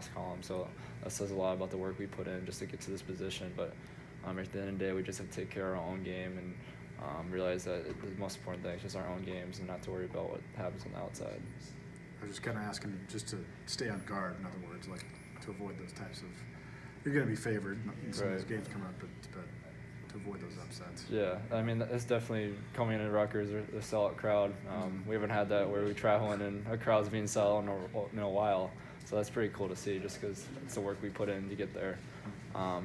loss column. So that says a lot about the work we put in just to get to this position. But at the end of the day, we just have to take care of our own game and realize that the most important thing is just our own games and not to worry about what happens on the outside. I was just kind of asking just to stay on guard, in other words, like to avoid those types of – you're going to be favored in some of these games coming up, but to avoid those upsets. Yeah, I mean, it's definitely coming into Rutgers, a sellout crowd. We haven't had that where we travel and a crowd's being sold in a while. So that's pretty cool to see just because it's the work we put in to get there.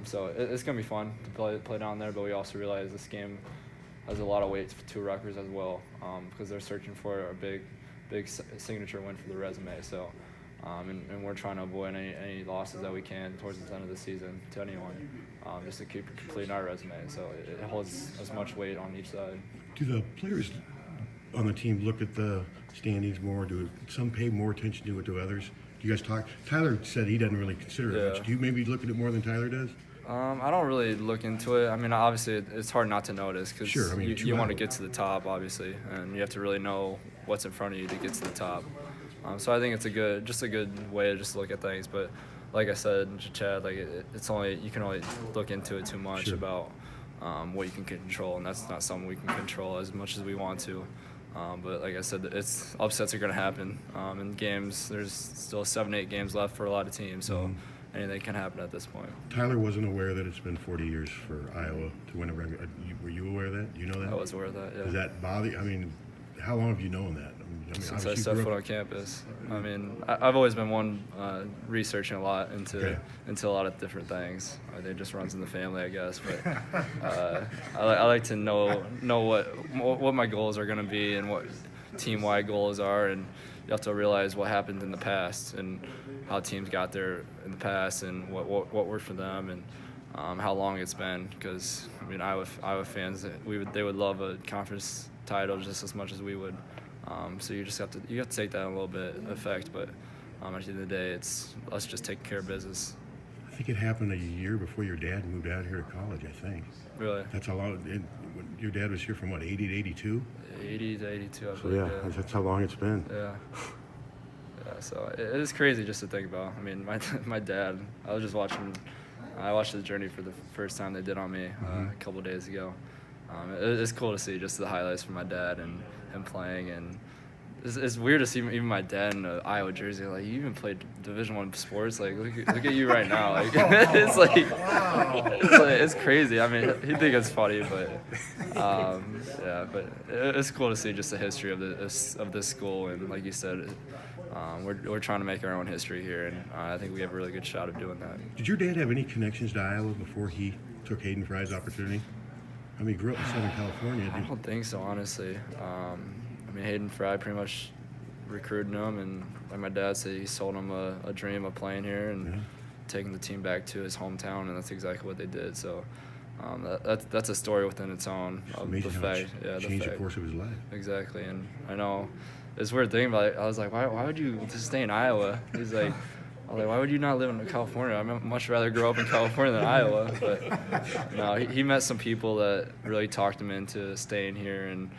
So it's going to be fun to play down there, but we also realize this game has a lot of weight to Rutgers as well because they're searching for a big signature win for the resume. So, and we're trying to avoid any losses that we can towards the end of the season to anyone, just to keep completing our resume. So it holds as much weight on each side. Do the players on the team look at the standings more? Do some pay more attention to it to others? Do you guys talk? Tyler said he doesn't really consider it much. Do you maybe look at it more than Tyler does? I don't really look into it. I mean, obviously, it's hard not to notice because you want to get to the top, obviously, and you have to really know what's in front of you to get to the top. So I think it's a good way to just look at things. But like I said to Chad, like you can only look into it too much about what you can control, and that's not something we can control as much as we want to. But like I said, upsets are going to happen in games. There's still 7-8 games left for a lot of teams, so. Anything can happen at this point. Tyler wasn't aware that it's been 40 years for Iowa to win a regular. Were you aware of that? Do you know that? I was aware of that, yeah. Does that bother you? I mean, how long have you known that? I mean, since I stepped foot on campus. I mean, I've always been one researching a lot into a lot of different things. I think it just runs in the family, I guess. But I like to know what my goals are going to be and what team-wide goals are, and you have to realize what happened in the past and how teams got there in the past and what worked for them and how long it's been. Because I mean, Iowa fans, they would love a conference title just as much as we would. So you have to take that in a little bit effect. But at the end of the day, it's us just taking care of business. I think it happened a year before your dad moved out here to college, I think. Really? That's a lot. Your dad was here from, what, 80 to 82? 80 to 82, I believe. So, yeah, that's how long it's been. Yeah. Yeah, so it is crazy just to think about. I mean, my dad, I watched the journey for the first time they did on me a couple days ago. It's cool to see just the highlights from my dad and him playing, and it's weird to see even my dad in an Iowa jersey. Like, you even played Division I sports. Like, look at you right now. Like, it's crazy. I mean, he'd think it's funny, but but it's cool to see just the history of this school. And like you said, we're trying to make our own history here, and I think we have a really good shot of doing that. Did your dad have any connections to Iowa before he took Hayden Fry's opportunity? I mean, he grew up in Southern California. I don't think so, honestly. I mean, Hayden Fry pretty much recruited him, and like my dad said, he sold him a dream of playing here and taking the team back to his hometown, and that's exactly what they did. So that's a story within its own. Amazing how it changed the course of his life. Exactly, and I know it's a weird thing, but I was like, why would you just stay in Iowa? He's like, I was like, why would you not live in California? I'd much rather grow up in California than Iowa. But no, he met some people that really talked him into staying here, and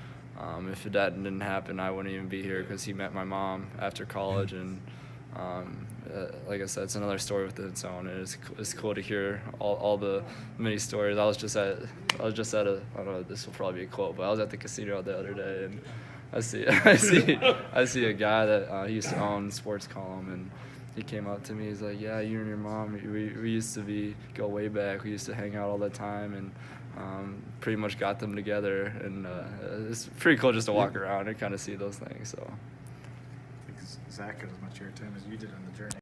if that didn't happen, I wouldn't even be here because he met my mom after college, and like I said, it's another story within its own. And it's cool to hear all the many stories. I was just at a, I don't know, this will probably be a quote, but I was at the casino the other day, and I see a guy that he used to own Sports Column, and he came up to me. He's like, "Yeah, you and your mom, we used to go way back. We used to hang out all the time, and pretty much got them together." And it's pretty cool just to walk around and kind of see those things. So I think Zach got as much airtime as you did on the journey.